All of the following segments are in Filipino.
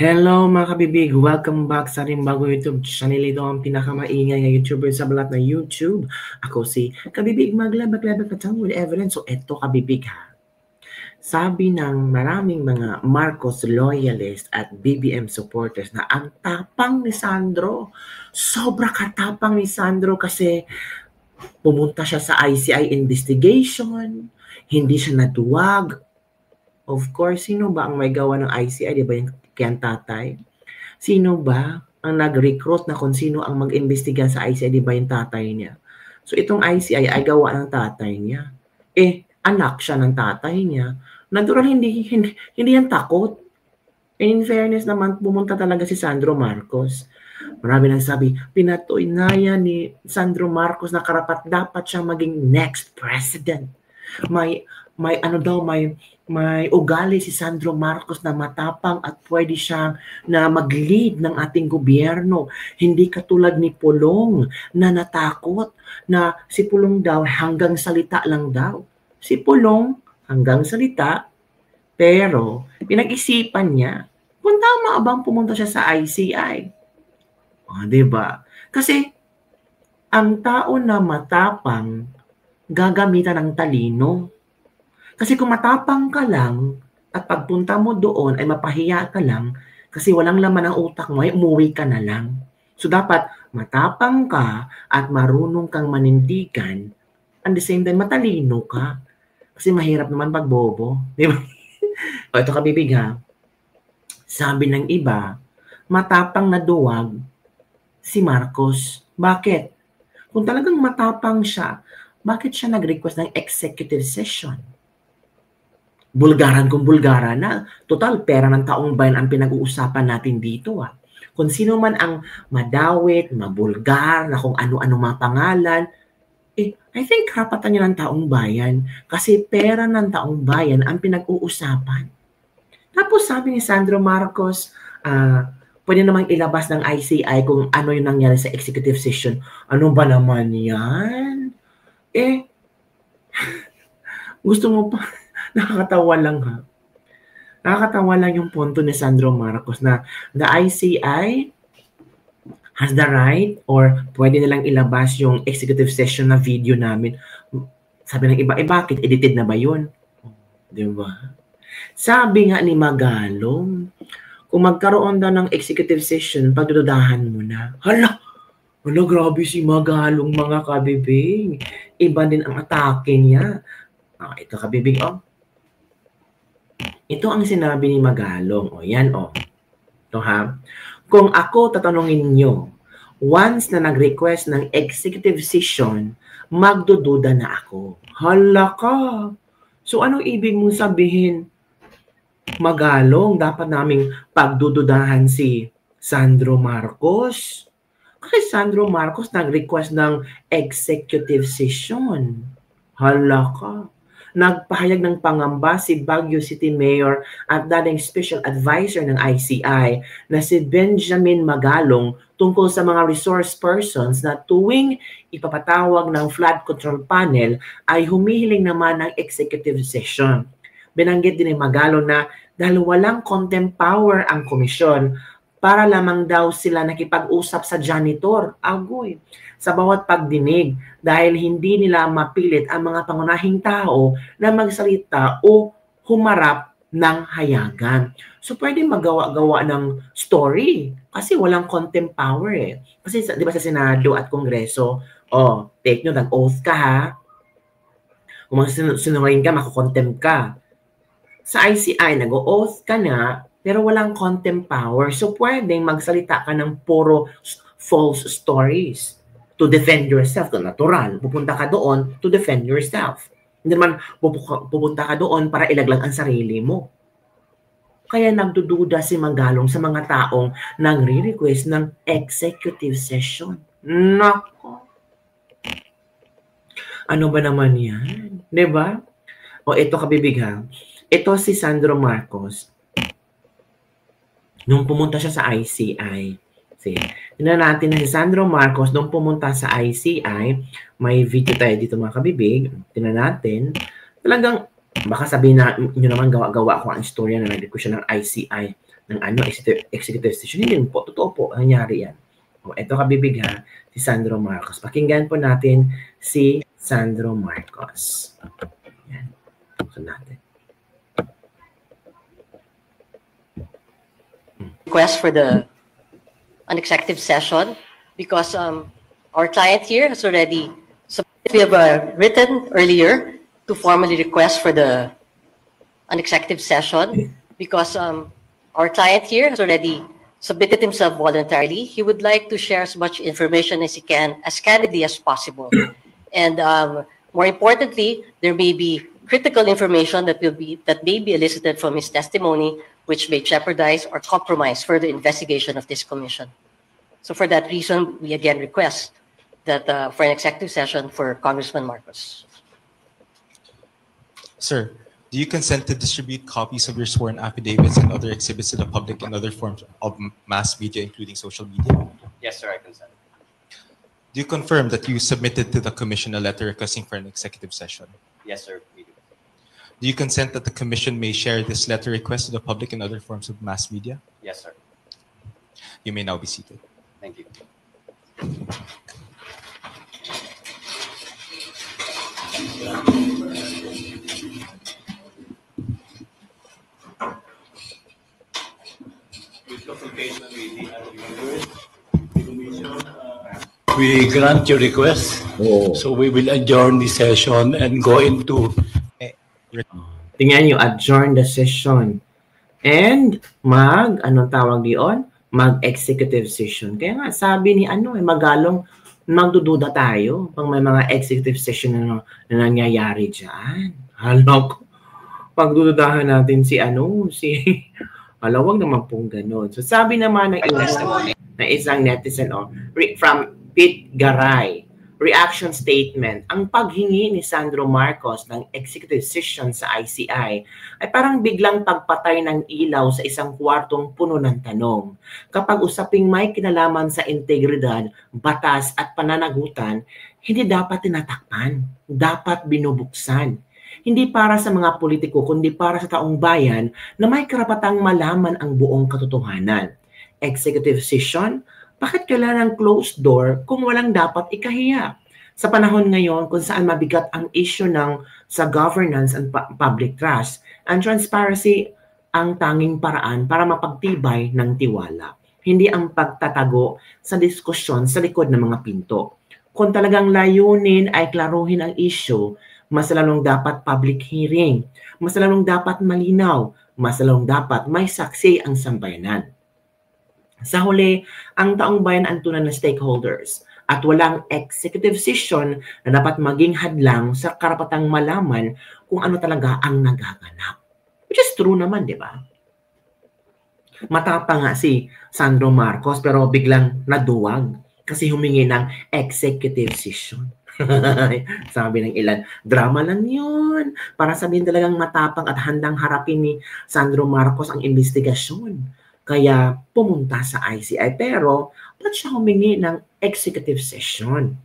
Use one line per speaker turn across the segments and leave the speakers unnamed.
Hello mga kabibig! Welcome back sa ating bagong YouTube channel. Ito ang pinakamaingay na YouTuber sa balat na YouTube. Ako si Kabibig Maglabag-labag Katang with Evelyn. So eto kabibig ha. Sabi ng maraming mga Marcos loyalists at BBM supporters na ang tapang ni Sandro. Sobra katapang ni Sandro kasi pumunta siya sa ICI investigation. Hindi siya natuwag. Of course, sino ba ang may gawa ng ICI? Di ba yung kayang tatay? Sino ba ang nag-recruit na kung sino ang mag-imbestiga sa ICI? Di ba yung tatay niya? So itong ICI ay gawa ng tatay niya. Anak siya ng tatay niya. Natural, hindi yan takot. And in fairness naman, pumunta talaga si Sandro Marcos. Marami nang sabi, pinatoy na yan ni Sandro Marcos na karapat dapat siyang maging next president. May ugali si Sandro Marcos na matapang at pwede siyang na mag-lead ng ating gobyerno. Hindi katulad ni Pulong na natakot na si Pulong daw hanggang salita lang daw. Si Pulong hanggang salita, pero pinag-isipan niya kung tama bang pumunta siya sa ICI. Diba? Kasi ang tao na matapang gagamitan ng talino. Kasi kung matapang ka lang at pagpunta mo doon ay mapahiya ka lang kasi walang laman ang utak mo ay umuwi ka na lang. So dapat matapang ka at marunong kang manindigan at the same time matalino ka. Kasi mahirap naman pag bobo. Di ba? O ito kabibig ha. Sabi ng iba, matapang na duwag si Marcos. Bakit? Kung talagang matapang siya, bakit siya nag-request ng executive session? Bulgaran kung bulgaran na. Total, pera ng taong bayan ang pinag-uusapan natin dito. Kung sino man ang madawit, mabulgar, na kung ano-ano mga pangalan, I think karapatan niya ng taong bayan kasi pera ng taong bayan ang pinag-uusapan. Tapos sabi ni Sandro Marcos, pwede namang ilabas ng ICI kung ano yung nangyari sa executive session. Ano ba naman yan? Gusto mo pa? Nakakatawa lang ha. Nakakatawa lang yung punto ni Sandro Marcos na the ICI has the right or pwede nilang ilabas yung executive session na video namin. Sabi ng iba, bakit? Edited na ba yun? Diba? Sabi nga ni Magalong, kung magkaroon daw ng executive session, pagdududahan mo na. Hala, grabe si Magalong mga kabibig. Iba din ang atake niya. Ito kabibig, Ito ang sinabi ni Magalong. Yan, Ito ha. Kung ako tatanungin nyo, once na nag-request ng executive session, magdududa na ako. Hala ka. So, anong ibig mong sabihin? Magalong, dapat naming pagdududahan si Sandro Marcos. Kasi Sandro Marcos nag-request ng executive session. Hala ka. Nagpahayag ng pangamba si Baguio City Mayor at dating Special Advisor ng ICI na si Benjamin Magalong tungkol sa mga resource persons na tuwing ipapatawag ng flood control panel ay humihiling naman ng executive session. Binanggit din ni Magalong na dahil walang contempt power ang komisyon, para lamang daw sila nakipag-usap sa janitor, agoy, sa bawat pagdinig dahil hindi nila mapilit ang mga pangunahing tao na magsalita o humarap ng hayagan. So pwede magawa-gawa ng story kasi walang contempt power Kasi di ba sa Senado at Kongreso, take note, nag-oath ka ha. Kung sinungaling ka, makakontempt ka. Sa ICI, nag-oath ka na, pero walang contempt power. So, pwedeng magsalita ka ng puro false stories to defend yourself. Natural, pupunta ka doon to defend yourself. Hindi naman pupunta ka doon para ilaglag ang sarili mo. Kaya nagdududa si Magalong sa mga taong nagre-request ng executive session. Nako. Ano ba naman yan? Diba? Ito kabibig ha. Ito si Sandro Marcos. Nung pumunta siya sa ICI, tingnan natin na si Sandro Marcos, nung pumunta sa ICI, may video tayo dito mga kabibig, tingnan natin, talagang, baka sabihin na nyo naman gawa-gawa ako ang istorya na nag-request siya ng ICI. ng ano, executive session. Hindi po, totoo po, nangyari yan. O, ito kabibig ha, si Sandro Marcos. Pakinggan po natin si Sandro Marcos. Yan. Buksan natin.
Request for an executive session because our client here has already submitted. We have written earlier to formally request for an executive session because our client here has already submitted himself voluntarily. He would like to share as much information as he can, as candidly as possible. And more importantly, there may be critical information that may be elicited from his testimony, which may jeopardize or compromise further investigation of this commission. So for that reason, we again request that for an executive session for Congressman Marcos.
Sir, do you consent to distribute copies of your sworn affidavits and other exhibits to the public in other forms of mass media, including social media?
Yes, sir, I consent.
Do you confirm that you submitted to the Commission a letter requesting for an executive session?
Yes, sir, we do.
Do you consent that the Commission may share this letter request to the public in other forms of mass media?
Yes, sir.
You may now be seated.
Thank you.
We grant your request. So we will adjourn the session and go into...
Tingnan nyo, adjourn the session. And anong tawag diyon? Mag-executive session. Kaya nga, sabi ni Magalong, magdududa tayo pag may mga executive session na nangyayari dyan. Halok. Pagdududahan natin si wag naman pong ganun. So sabi naman ng isang netizen from Pete Garay, reaction statement, ang paghingi ni Sandro Marcos ng executive session sa ICI ay parang biglang pagpatay ng ilaw sa isang kwartong puno ng tanong. Kapag usaping may kinalaman sa integridad, batas at pananagutan, hindi dapat tinatakpan, dapat binubuksan. Hindi para sa mga politiko, kundi para sa taong bayan na may karapatang malaman ang buong katotohanan. Executive session? Bakit kailangan ng closed door kung walang dapat ikahiya? Sa panahon ngayon kung saan mabigat ang issue sa governance and public trust, and transparency ang tanging paraan para mapagtibay ng tiwala. Hindi ang pagtatago sa diskusyon sa likod ng mga pinto. Kung talagang layunin ay klaruhin ang issue, mas lalong dapat public hearing, mas lalong dapat malinaw, mas lalong dapat may saksi ang sambayanan. Sa huli, ang taong bayan ang tunay na stakeholders at walang executive session na dapat maging hadlang sa karapatang malaman kung ano talaga ang nagaganap. Which is true naman, di ba? Matapang nga si Sandro Marcos pero biglang naduwag kasi humingi ng executive session. Sabi ng ilan, drama lang yun. Para sabihin talagang matapang at handang harapin ni Sandro Marcos ang investigasyon. Kaya pumunta sa ICI. Pero, ba't siya humingi ng executive session?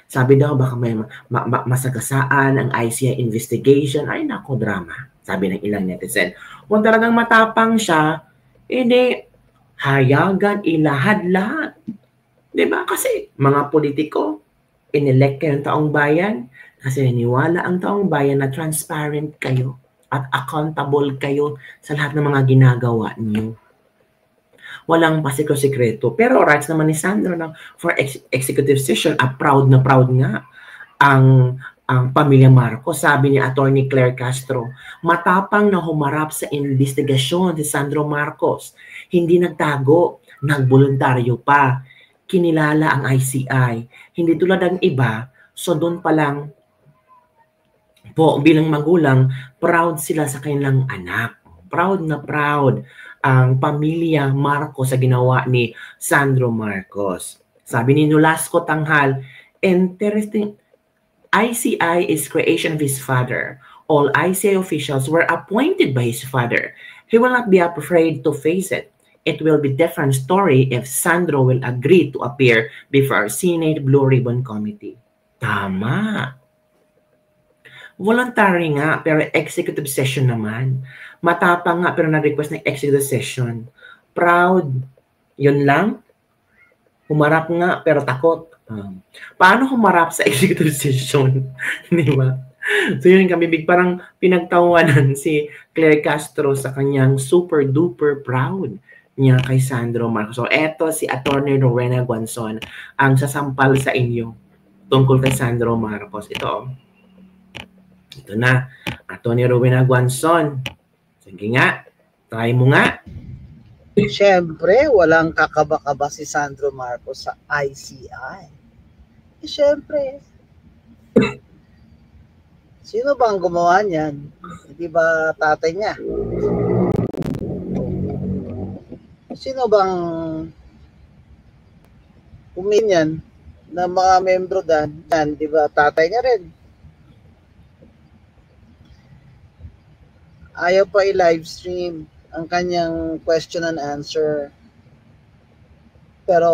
Sabi daw, baka may masagasaan ang ICI investigation. Ay, nako, drama. Sabi ng ilang netizen. Kung talagang matapang siya, hindi hayagan, ilahad-lahat. Diba? Kasi mga politiko, inelect kayo ng taong bayan kasi naniwala ang taong bayan na transparent kayo at accountable kayo sa lahat ng mga ginagawa niyo. Walang pasikro-sikreto. Pero rights naman ni Sandro for executive session, proud na proud nga ang pamilya Marcos. Sabi ni Attorney Claire Castro, matapang na humarap sa investigasyon si Sandro Marcos. Hindi nagtago, nagboluntaryo pa. Kinilala ang ICI. Hindi tulad ng iba, so doon pa lang po bilang magulang, proud sila sa kanilang anak. Proud na proud ang pamilya Marcos sa ginawa ni Sandro Marcos. Sabi ni Nolasco Tanghal, interesting, ICI is creation of his father. All ICI officials were appointed by his father. He will not be afraid to face it. It will be a different story if Sandro will agree to appear before our Senate Blue Ribbon Committee. Tama. Voluntary nga, pero executive session naman. Matapang nga, pero na-request ng executive session. Proud. Yun lang. Humarap nga, pero takot. Paano humarap sa executive session? Di ba? So yun kami, parang pinagtawanan si Claire Castro sa kanyang super duper proud niya kay Sandro Marcos. So eto si Attorney Rowena Guanzon ang sasampal sa inyo tungkol kay Sandro Marcos. Ito na, Attorney Rowena Guanzon. Sige nga, try mo nga.
Siyempre, walang kakaba-kaba si Sandro Marcos sa ICI. Siyempre, sino bang gumawa niyan? Hindi ba tatay niya? Sino bang uminyan na mga membro dan? Di ba tatay niya rin? Ayaw pa i-live stream ang kanyang question and answer. Pero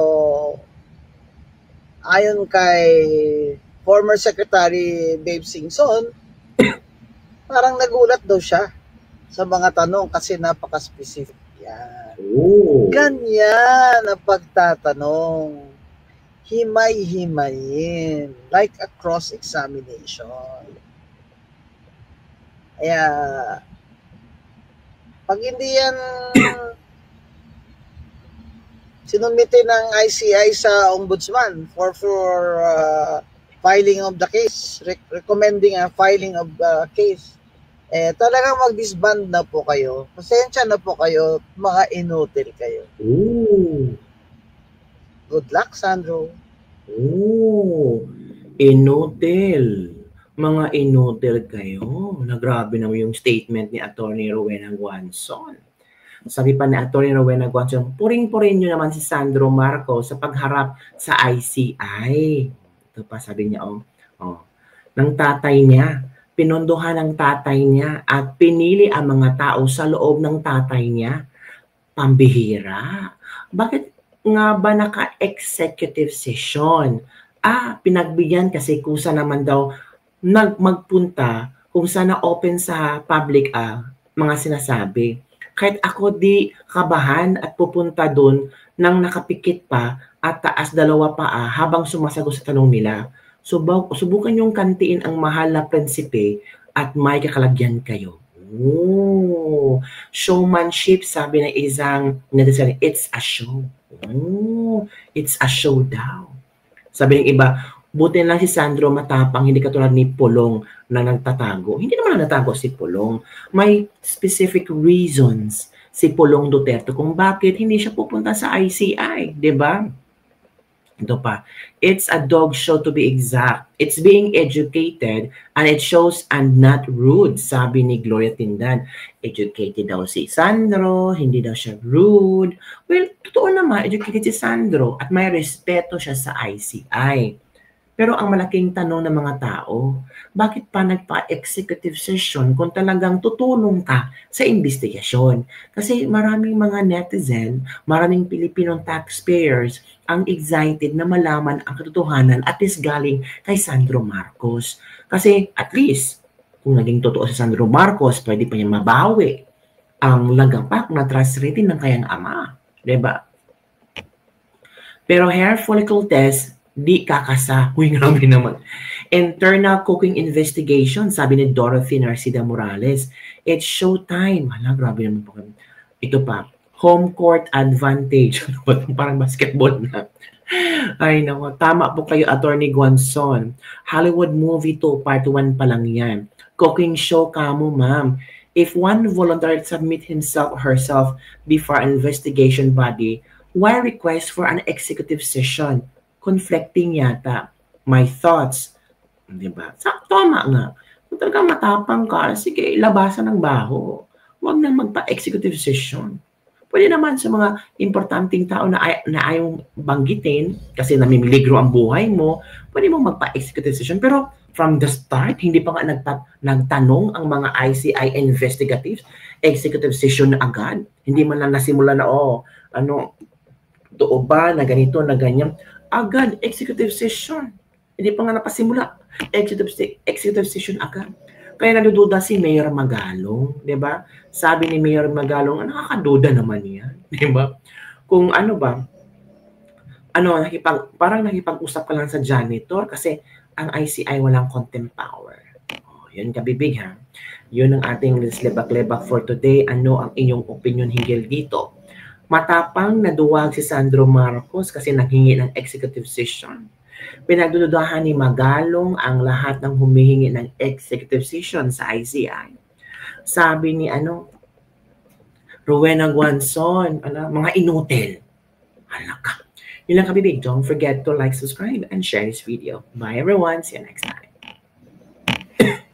ayon kay former Secretary Babe Singson, parang nagulat daw siya sa mga tanong kasi napaka-specific yan. Ganyan ang pagtatanong. Himay-himayin. Like a cross-examination. Kaya, pag hindi yan sinumite ng ICI sa ombudsman for filing of the case, recommending a filing of the case, talagang mag-disband na po kayo. Pasensya na po kayo, mga inutil kayo. Good luck, Sandro.
Inutil. Mga inutil kayo. Grabe naman yung statement ni Attorney Rowena Guanzon. Sabi pa ni Attorney Rowena Guanzon, puring-purin nyo naman si Sandro Marcos sa pagharap sa ICI. Ito pa sabi niya, ng tatay niya. Pinondohan ng tatay niya at pinili ang mga tao sa loob ng tatay niya. Pambihira. Bakit nga ba naka-executive session? Pinagbigyan kasi kusa naman daw magpunta kung sana open sa public mga sinasabi. Kahit ako di kabahan at pupunta doon nang nakapikit pa at taas dalawa pa habang sumasagot sa tanong nila. Subukan yung kantiin ang mahal na prinsipe at may kakalagyan kayo. Showmanship, sabi ng isang netizen, it's a show. It's a show daw. Sabi ng iba, buti lang si Sandro matapang, hindi katulad ni Pulong na nagtatago. Hindi naman nagtatago si Pulong. May specific reasons si Pulong Duterte kung bakit hindi siya pupunta sa ICI, di ba? Ito pa, it's a dog show to be exact. It's being educated and it shows and not rude, sabi ni Gloria Tindan. Educated daw si Sandro, hindi daw siya rude. Well, totoo naman, educated si Sandro at may respeto siya sa ICI. Pero ang malaking tanong ng mga tao, bakit pa nagpa-executive session kung talagang tutulong ka sa investigasyon? Kasi maraming mga netizen, maraming Pilipinong taxpayers ang excited na malaman ang katotohanan at least galing kay Sandro Marcos. Kasi at least, kung naging totoo si Sandro Marcos, pwede pa niya mabawi ang lagapak na trust rating ng kayang ama. Diba? Pero hair follicle test, di kakasa. Grabe naman. Internal cooking investigation, sabi ni Dorothy Narcida Morales. It's showtime. Grabe naman po kami. Ito pa, home court advantage. Parang basketball na. Ay, naku. Tama po kayo, Attorney Guanzon. Hollywood movie 2, part 1 pa lang yan. Cooking show kamo, ma'am. If one volunteer submit himself or herself before an investigation body, why request for an executive session? Conflicting yata. My thoughts. Diba? Tama nga. Kung talagang matapang ka, sige, labasan ng baho. Huwag nang magpa-executive session. Pwede naman sa mga importanteng tao na ayaw banggitin kasi namimiligro ang buhay mo, pwede mong magpa-executive session. Pero from the start, hindi pa nga nagtanong ang mga ICI investigatives, executive session na agad. Hindi man lang nasimula na, totoo ba na ganito, na ganyan. Agad, executive session. Hindi pa nga napasimula. Executive session agad. Kaya nadududa si Mayor Magalong, di ba? Sabi ni Mayor Magalong, nakakaduda naman yan, di ba? Kung ano ba, parang nakipag-usap ka lang sa janitor kasi ang ICI walang contempt power. Oh, yun kabibig ha. Yun ang ating lebak-lebak for today. Ano ang inyong opinion hinggil dito? Matapang na duwag si Sandro Marcos kasi naghingi ng executive session. Pinagdududahan ni Magalong ang lahat ng humihingi ng executive session sa ICI. Sabi ni Rowena Guanzon, mga inutil. Halaka. Yun lang kabibig. Don't forget to like, subscribe, and share this video. Bye everyone. See you next time.